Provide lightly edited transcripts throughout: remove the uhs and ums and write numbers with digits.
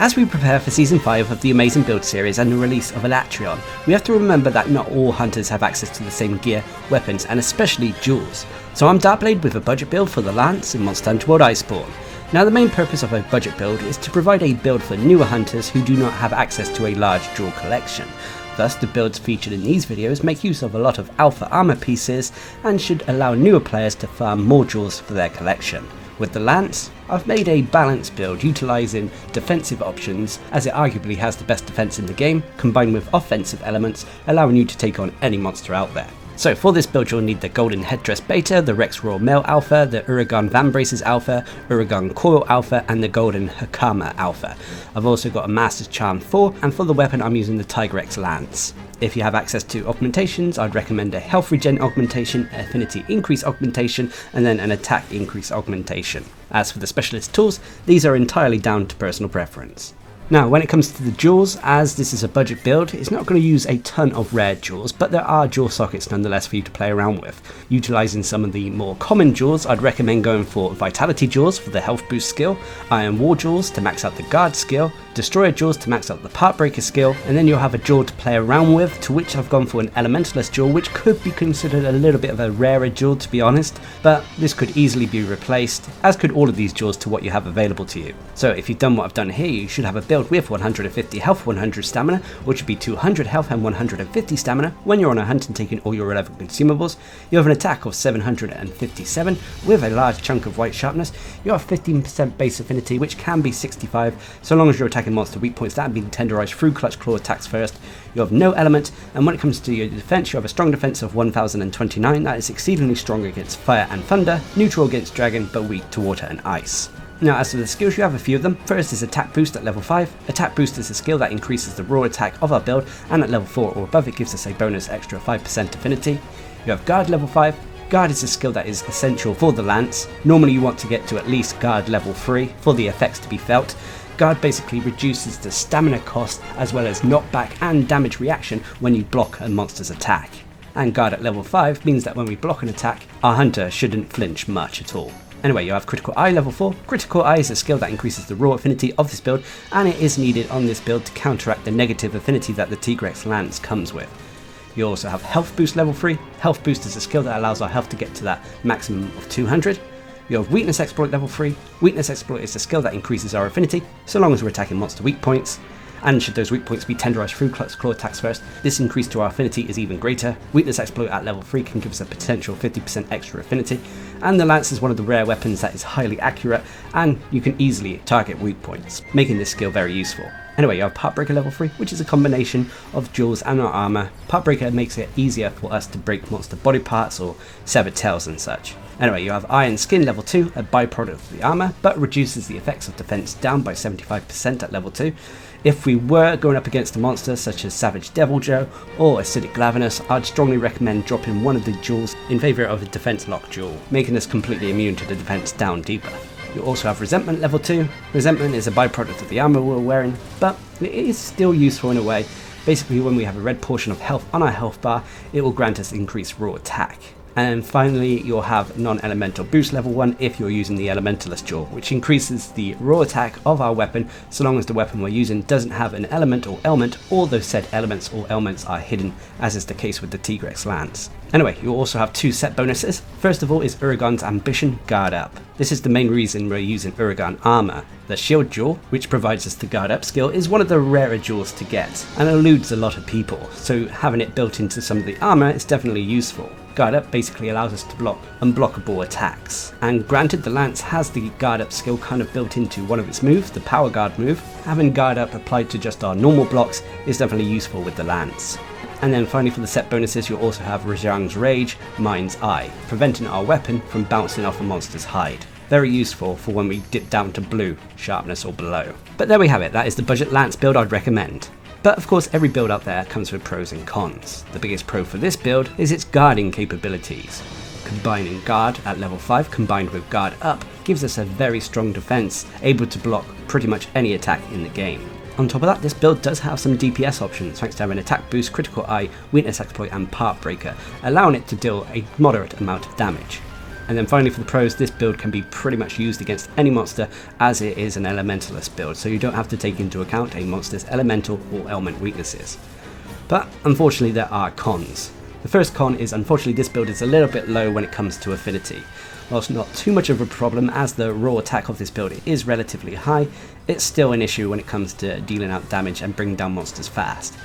As we prepare for Season 5 of the amazing build series and the release of Elatrion, we have to remember that not all hunters have access to the same gear, weapons, and especially jewels. So I'm Darcblade with a budget build for the Lance in Monster Hunter World Iceborne. Now the main purpose of a budget build is to provide a build for newer hunters who do not have access to a large jewel collection. Thus, the builds featured in these videos make use of a lot of alpha armor pieces and should allow newer players to farm more jewels for their collection. With the Lance, I've made a balanced build utilising defensive options as it arguably has the best defense in the game, combined with offensive elements allowing you to take on any monster out there. So for this build you'll need the Golden Headdress Beta, the Rex Royal Male Alpha, the Uragan Vambraces Alpha, Uragan Coil Alpha and the Golden Hakama Alpha. I've also got a Master's Charm 4 and for the weapon I'm using the Tigrex Lance. If you have access to augmentations, I'd recommend a health regen augmentation, affinity increase augmentation, and then an attack increase augmentation. As for the specialist tools, these are entirely down to personal preference. Now when it comes to the jewels, as this is a budget build, it's not going to use a ton of rare jewels, but there are jewel sockets nonetheless for you to play around with. Utilising some of the more common jewels, I'd recommend going for Vitality jewels for the health boost skill, Iron War jewels to max out the guard skill, Destroyer jewels to max out the Part Breaker skill, and then you'll have a jewel to play around with, to which I've gone for an Elementalist jewel, which could be considered a little bit of a rarer jewel to be honest, but this could easily be replaced, as could all of these jewels to what you have available to you. So if you've done what I've done here, you should have a build with 150 health, 100 stamina, which would be 200 health and 150 stamina. When you're on a hunt and taking all your relevant consumables, you have an attack of 757 with a large chunk of white sharpness. You have 15% base affinity, which can be 65, so long as you're attacking monster weak points that are being tenderized through clutch claw attacks first. You have no element, and when it comes to your defense, you have a strong defense of 1029 that is exceedingly strong against fire and thunder, neutral against dragon, but weak to water and ice. Now as for the skills, you have a few of them. First is Attack Boost at level 5. Attack Boost is a skill that increases the raw attack of our build, and at level 4 or above it gives us a bonus extra 5% affinity. You have Guard level 5. Guard is a skill that is essential for the Lance. Normally you want to get to at least Guard level 3 for the effects to be felt. Guard basically reduces the stamina cost as well as knockback and damage reaction when you block a monster's attack. And Guard at level 5 means that when we block an attack, our hunter shouldn't flinch much at all. Anyway, you have Critical Eye level 4. Critical Eye is a skill that increases the raw affinity of this build, and it is needed on this build to counteract the negative affinity that the Tigrex Lance comes with. You also have Health Boost level 3. Health Boost is a skill that allows our health to get to that maximum of 200. You have Weakness Exploit level 3. Weakness Exploit is a skill that increases our affinity, so long as we're attacking monster weak points. And should those weak points be tenderized through clutch claw attacks first, this increase to our affinity is even greater. Weakness Exploit at level 3 can give us a potential 50% extra affinity, and the Lance is one of the rare weapons that is highly accurate, and you can easily target weak points, making this skill very useful. Anyway, you have Part Breaker level 3, which is a combination of jewels and our armor. Part Breaker makes it easier for us to break monster body parts or sever tails and such. Anyway, you have Iron Skin level 2, a byproduct of the armor, but reduces the effects of defense down by 75% at level 2. If we were going up against a monster such as Savage Devil Joe or Acidic Glavenus, I'd strongly recommend dropping one of the jewels in favour of a defense lock jewel, making us completely immune to the defense down debuff. You also have Resentment level 2. Resentment is a byproduct of the armor we're wearing, but it is still useful in a way. Basically, when we have a red portion of health on our health bar, it will grant us increased raw attack. And finally, you'll have Non-Elemental Boost level 1 if you're using the Elementalist jewel, which increases the raw attack of our weapon so long as the weapon we're using doesn't have an element or ailment, or those said elements or ailments are hidden, as is the case with the Tigrex Lance. Anyway, you also have two set bonuses. First of all is Uragan's Ambition Guard Up. This is the main reason we're using Uragan Armor. The Shield jewel, which provides us the Guard Up skill, is one of the rarer jewels to get, and eludes a lot of people, so having it built into some of the armor is definitely useful. Guard Up basically allows us to block unblockable attacks, and granted the Lance has the Guard Up skill kind of built into one of its moves, the Power Guard move, having Guard Up applied to just our normal blocks is definitely useful with the Lance. And then finally for the set bonuses, you'll also have Rajang's Rage, Mind's Eye, preventing our weapon from bouncing off a monster's hide. Very useful for when we dip down to blue, sharpness or below. But there we have it, that is the budget Lance build I'd recommend. But of course every build out there comes with pros and cons. The biggest pro for this build is its guarding capabilities. Combining guard at level 5 combined with guard up gives us a very strong defense, able to block pretty much any attack in the game. On top of that, this build does have some DPS options thanks to having Attack Boost, Critical Eye, Weakness Exploit and Part Breaker, allowing it to deal a moderate amount of damage. And then finally for the pros, this build can be pretty much used against any monster as it is an elementalist build, so you don't have to take into account a monster's elemental or element weaknesses. But unfortunately there are cons. The first con is unfortunately this build is a little bit low when it comes to affinity. Whilst not too much of a problem as the raw attack of this build is relatively high, it's still an issue when it comes to dealing out damage and bringing down monsters fast.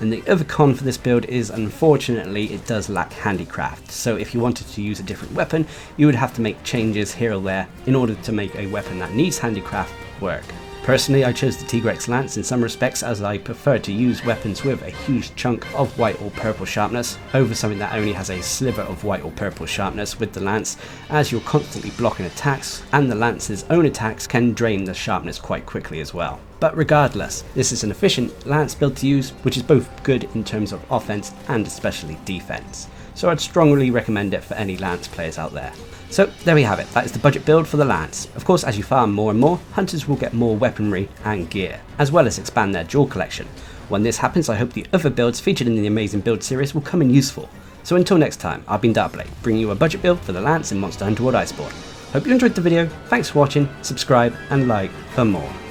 And the other con for this build is unfortunately it does lack handicraft, so if you wanted to use a different weapon you would have to make changes here or there in order to make a weapon that needs handicraft work. Personally, I chose the Tigrex Lance in some respects as I prefer to use weapons with a huge chunk of white or purple sharpness over something that only has a sliver of white or purple sharpness with the Lance, as you're constantly blocking attacks and the Lance's own attacks can drain the sharpness quite quickly as well. But regardless, this is an efficient Lance build to use, which is both good in terms of offense and especially defense. So I'd strongly recommend it for any Lance players out there. So there we have it, that is the budget build for the Lance. Of course, as you farm more and more, hunters will get more weaponry and gear, as well as expand their jewel collection. When this happens, I hope the other builds featured in the Amazing Build series will come in useful. So until next time, I've been Darcblade, bringing you a budget build for the Lance in Monster Hunter World Iceborne. Hope you enjoyed the video, thanks for watching, subscribe and like for more.